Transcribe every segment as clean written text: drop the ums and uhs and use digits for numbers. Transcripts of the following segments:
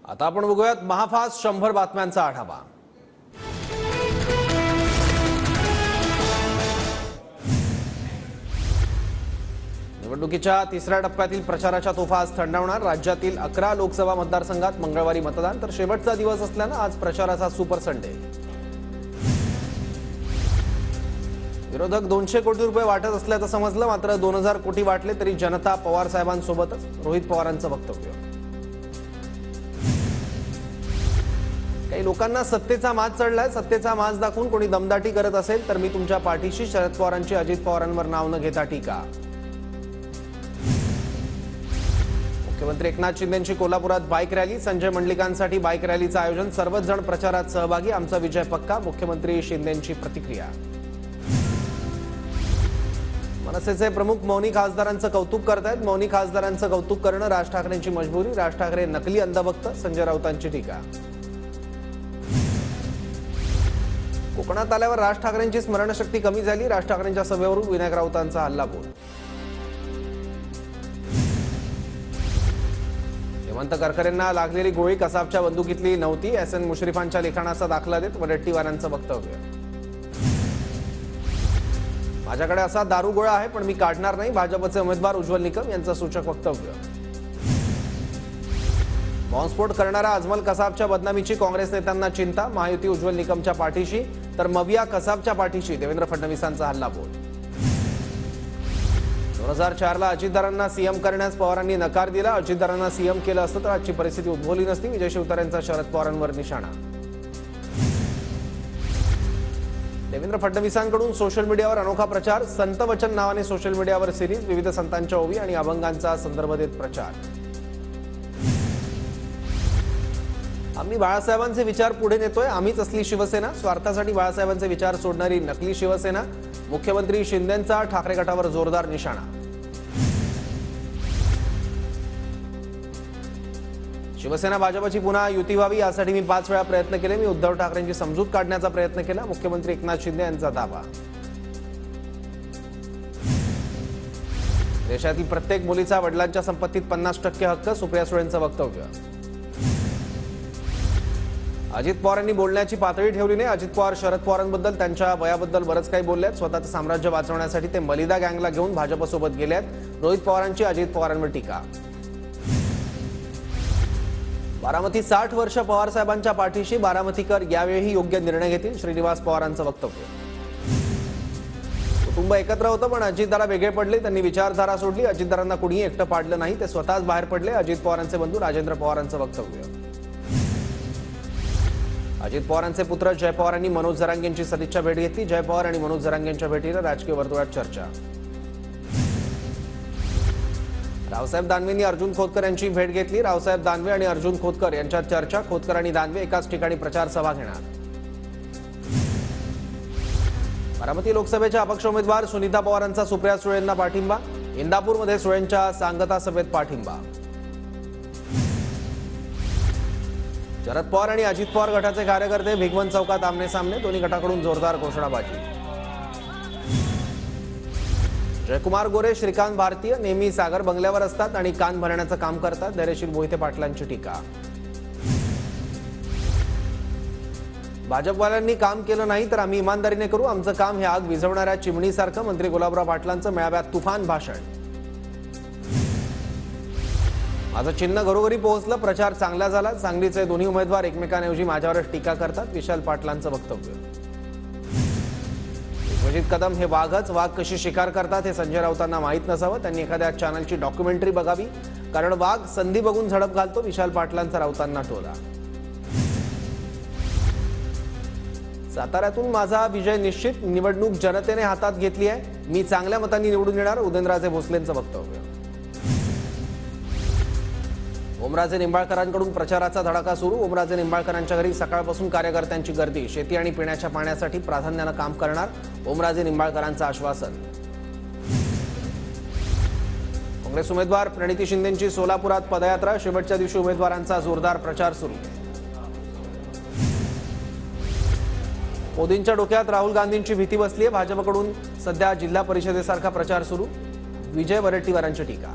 आता आपण बघूयात महाफास्ट 100 बातम्यांचा आढावा। निवडणुकीच्या तिसऱ्या टप्प्यातील प्रचाराच्या तोफा आज थंडावणार। राज्यातील 11 लोकसभा मतदारसंघात मंगळवारी मतदान, तर शेवटचा दिवस असल्याने आज प्रचाराचा सुपर संडे। विरोधक 200 कोटी रुपये वाटत असल्याचं समजलं, मात्र 2000 कोटी वाटले तरी जनता पवार साहेबांसोबतच, रोहित पवारांचं वक्तव्य। काही लोकांना सत्तेचा माज चढलाय, सत्तेचा माज दाखवून कोणी दमदाटी करत असेल तर मी तुमच्या पाठीशी, शरद पवारांची अजित पवारांवर नाव न घेता टीका। मुख्यमंत्री एकनाथ शिंदेंची कोल्हापुरात बाईक रॅली, संजय मंडलिकांसाठी बाईक रॅलीचं आयोजन, सर्वच जण प्रचारात सहभागी, आमचा विजय पक्का, मुख्यमंत्री शिंदेंची प्रतिक्रिया। मनसेचे प्रमुख मौनी खासदारांचं कौतुक करतायत, मौनी खासदारांचं कौतुक करणं राज ठाकरेंची मजबुरी, राज ठाकरे नकली अंधभक्त, संजय राऊतांची टीका। कोकणात आल्यावर राज ठाकरेंची स्मरणशक्ती कमी झाली, राज ठाकरेंच्या सभेवरून विनायक राऊतांचा हल्लाबोल। हेमंत करकरेंना लागलेली गोळी कसाबच्या बंदुकीतली नव्हती, एस.एन. मुश्रीफांच्या लेखाणाचा दाखला देत वडेट्टीवारांचं वक्तव्य। माझ्याकडे असा दारू गोळा आहे पण मी काढणार नाही, भाजपचे उमेदवार उज्ज्वल निकम यांचं सूचक वक्तव्य। बॉम्बस्फोट करणारा अजमल कसाबच्या बदनामीची काँग्रेस नेत्यांना चिंता, महायुती उज्ज्वल निकमच्या पाठीशी तर मविया कसाबच्या पाठीशी, देवेंद्र फडणवीसांचा हल्लाबोल। 2004ला अजितदारांना सीएम करण्यास पवारांनी नकार दिला, अजितदारांना सीएम केलं असतं तर आजची परिस्थिती उद्भवली नसती, विजय शिवतारेंचा शरद पवारांवर निशाणा। देवेंद्र फडणवीसांकडून सोशल मीडियावर अनोखा प्रचार, संत वचन नावाने सोशल मीडियावर सिरीज, विविध संतांच्या ओवी आणि अभंगांचा संदर्भ देत प्रचार। आम्ही बाळासाहेबांचे विचार पुढे नेतोय, आम्हीच असली शिवसेना, स्वार्थासाठी बाळासाहेबांचे विचार सोडणारी नकली शिवसेना, मुख्यमंत्री शिंदेंचा ठाकरे गटावर जोरदार निशाणा। शिवसेना भाजपची पुन्हा युती व्हावी यासाठी मी 5 वेळा प्रयत्न केले, मी उद्धव ठाकरेंची समजूत काढण्याचा प्रयत्न केला, मुख्यमंत्री एकनाथ शिंदे यांचा दावा। देशातील प्रत्येक मुलीचा वडिलांच्या संपत्तीत 50% हक्क, सुप्रिया सुळेंचं वक्तव्य। अजित पवारांनी बोलण्याची पातळी ठेवली नाही, अजित पवार शरद पवारांबद्दल त्यांच्या वयाबद्दल बरंच काही बोललेत, स्वतःचं साम्राज्य वाचवण्यासाठी ते मलिदा गँगला घेऊन भाजपसोबत गेलेत, रोहित पवारांची अजित पवारांवर टीका। बारामती 60 वर्ष पवार साहेबांच्या पाठीशी, बारामतीकर यावेळी योग्य निर्णय घेतील, श्रीनिवास पवारांचं वक्तव्य। कुटुंब एकत्र होतं पण अजितदारा वेगळे पडले, त्यांनी विचारधारा सोडली, अजितदारांना कुणीही एकटं पाडलं नाही, ते स्वतःच बाहेर पडले, अजित पवारांचे बंधू राजेंद्र पवारांचं वक्तव्य। अजित पवारांचे पुत्र जय पवारांनी मनोज जरांगेंची सदिच्छा भेट घेतली, जय पवार आणि मनोज जरांगेंच्या भेटीला राजकीय वर्तुळात चर्चा। रावसाहेब दानवेंनी अर्जुन खोतकर यांची भेट घेतली, रावसाहेब दानवे आणि अर्जुन खोतकर यांच्यात चर्चा, खोतकर आणि दानवे एकाच ठिकाणी प्रचार सभा घेणार। बारामती लोकसभेच्या अपक्ष उमेदवार सुनीता पवारांचा सुप्रिया सुळेंना पाठिंबा, इंदापूरमध्ये सुळेंच्या सांगता सभेत पाठिंबा। शरद पवार आणि अजित पवार गटाचे कार्यकर्ते भिगवण चौकात आमने सामने, दोन्ही गटाकडून जोरदार घोषणाबाजी। जयकुमार गोरे, श्रीकांत भारतीय नेहमी सागर बंगल्यावर असतात आणि कान भरण्याचं काम करतात, धैर्यशील मोहिते पाटलांची टीका। भाजपवाल्यांनी काम केलं नाही तर आम्ही इमानदारीने करू, आमचं काम हे आग विझवणाऱ्या चिमणीसारखं, मंत्री गुलाबराव पाटलांचं मेळाव्यात तुफान भाषण। माझं चिन्ह घरोघरी पोहोचलं, प्रचार चांगला झाला, सांगलीचे दोन्ही उमेदवार एकमेकांऐवजी माझ्यावरच टीका करतात, विशाल पाटलांचं वक्तव्य। विश्वजित कदम हे वाघच, वाघ कशी शिकार करतात हे संजय राऊतांना माहीत नसावं, त्यांनी एखाद्या चॅनलची डॉक्युमेंटरी बघावी, कारण वाघ संधी बघून झडप घालतो, विशाल पाटलांचा राऊतांना टोला। साताऱ्यातून माझा विजय निश्चित, निवडणूक जनतेने हातात घेतली आहे, मी चांगल्या मतांनी निवडून येणार, उदयनराजे भोसलेंचं वक्तव्य। ओमराजे निंबाळकरांकडून प्रचाराचा धडाका सुरू, ओमराजे निंबाळकरांच्या घरी सकाळपासून कार्यकर्त्यांची गर्दी, शेती आणि पिण्याच्या पाण्यासाठी प्राधान्यानं काम करणार, ओमराजे निंबाळकरांचं आश्वासन। काँग्रेस उमेदवार प्रणिती शिंदेंची सोलापुरात पदयात्रा, शेवटच्या दिवशी उमेदवारांचा जोरदार प्रचार सुरू। मोदींच्या डोक्यात राहुल गांधींची भीती बसली आहे, भाजपकडून सध्या जिल्हा परिषदेसारखा प्रचार सुरू, विजय वडेट्टीवारांची टीका।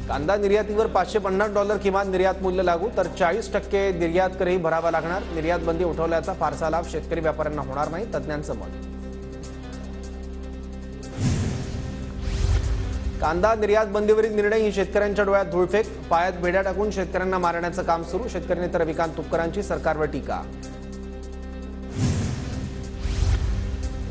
कांदा निर्यातीवर $550 किमान निर्यात मूल्य लागू, तर 40% निर्यात करही भरावा लागणार. निर्यात बंदी उठवल्याचा फारसा लाभ शेतकरी व्यापाऱ्यांना होणार नाही, तज्ज्ञांचं मत. कांदा निर्यात बंदीवरील निर्णय ही शेतकऱ्यांच्या डोळ्यात धूळफेक. पायात बेड्या टाकून शेतकऱ्यांना मारण्याचं काम सुरू. शेतकरी नेते रविकांत तुपकरांची सरकारवर टीका.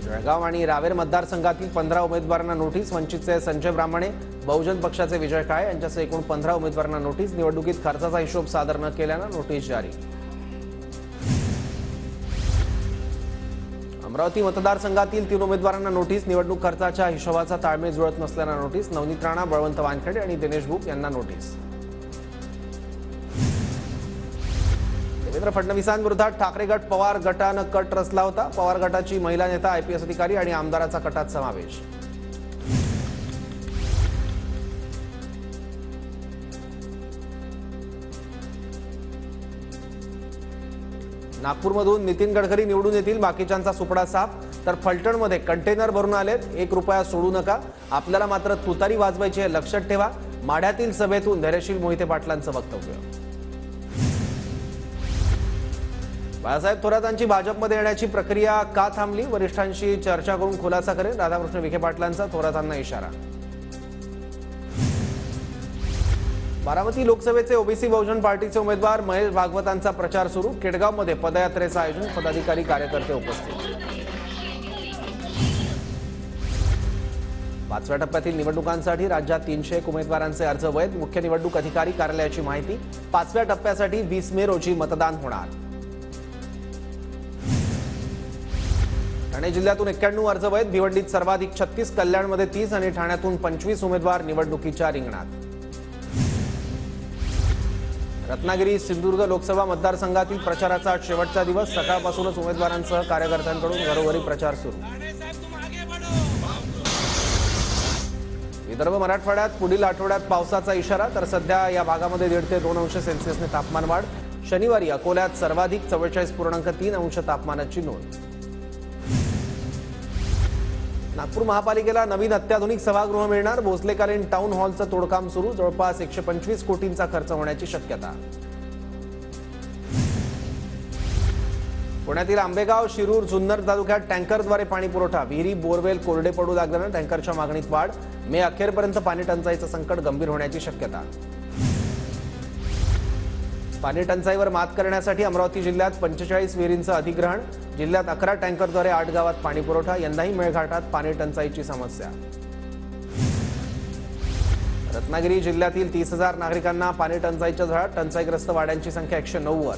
जळगाव आणि रावेर मतदारसंघातील 15 उमेदवारांना नोटीस. वंचितचे संजय ब्राह्मणे, बहुजन पक्षाचे विजय काळे यांच्यासह एकूण 15 उमेदवारांना नोटीस. निवडणुकीत खर्चाचा हिशोब सादर न केल्यानं नोटीस जारी. अमरावती मतदारसंघातील 3 उमेदवारांना नोटीस. निवडणूक खर्चाच्या हिशोबाचा ताळमेळ जुळत नसल्यानं नोटीस. नवनीत राणा, बळवंत वानखेडे आणि दिनेश भूप यांना नोटीस. देवेंद्र फडणवीसांविरोधात ठाकरे गट पवार गटानं कट रचला होता. पवार गटाची महिला नेता, आयपीएस अधिकारी आणि आमदाराचा कटात समावेश. नागपूरमधून नितीन गडकरी निवडून येतील. बाकीच्यांचा सुपडा साफ. तर फलटणमध्ये कंटेनर भरून आलेत. ₹1 सोडू नका, आपल्याला मात्र तुतारी वाजवायची हे लक्षात ठेवा. माढ्यातील सभेतून धैर्यशील मोहिते पाटलांचं वक्तव्य. बाळासाहेब थोरातांची भाजपमध्ये येण्याची प्रक्रिया का थांबली? वरिष्ठांशी चर्चा करून खुलासा करेल, राधाकृष्ण विखे पाटलांचा थोरातांना इशारा. बारामती लोकसभेचे ओबीसी बहुजन पार्टीचे उमेदवार महेश भागवतांचा प्रचार सुरू. केडगावमध्ये पदयात्रेचं आयोजन. पदाधिकारी, कार्यकर्ते उपस्थित. 5व्या टप्प्यातील निवडणुकांसाठी राज्यात 301 उमेदवारांचे अर्ज वैध. मुख्य निवडणूक अधिकारी कार्यालयाची माहिती. 5व्या टप्प्यासाठी 20 मे रोजी मतदान होणार. ठाणे जिल्ह्यातून 91 अर्ज वैध. भिवंडीत सर्वाधिक 36, कल्याणमध्ये 30 आणि ठाण्यातून 25 उमेदवार निवडणुकीच्या रिंगणात. रत्नागिरी सिंधुदुर्ग लोकसभा मतदारसंघातील प्रचाराचा शेवटचा दिवस. सकाळपासूनच उमेदवारांसह कार्यकर्त्यांकडून घरोघरी प्रचार सुरू. विदर्भ, मराठवाड्यात पुढील आठवड्यात पावसाचा इशारा. तर सध्या या भागामध्ये 1.5 ते 2 अंश सेल्सिअसने तापमान वाढ. शनिवारी अकोल्यात सर्वाधिक 44.3 अंश तापमानाची नोंद. नागपूर महापालिकेला नवीन अत्याधुनिक सभागृह मिळणार. भोसलेकालीन टाउन हॉलचं तोडकाम सुरू. जवळपास 125 कोटींचा खर्च होण्याची शक्यता. पुण्यातील आंबेगाव, शिरूर, जुन्नर तालुक्यात टँकरद्वारे पाणी पुरवठा. विहिरी, बोरवेल कोरडे पडू लागल्यानं टँकरच्या मागणीत वाढ. मे अखेरपर्यंत पाणी टंचाईचं संकट गंभीर होण्याची शक्यता. पाणी टंचाईवर मात करण्यासाठी अमरावती जिल्ह्यात 45 विहिरींचं अधिग्रहण. जिल्ह्यात 11 टँकरद्वारे 8 गावात पाणी पुरवठा. यंदाही मेळघाटात पाणी टंचाईची समस्या. रत्नागिरी जिल्ह्यातील 30,000 नागरिकांना पाणी टंचाईच्या झळा. टंचाईग्रस्त वाड्यांची संख्या 109 वर.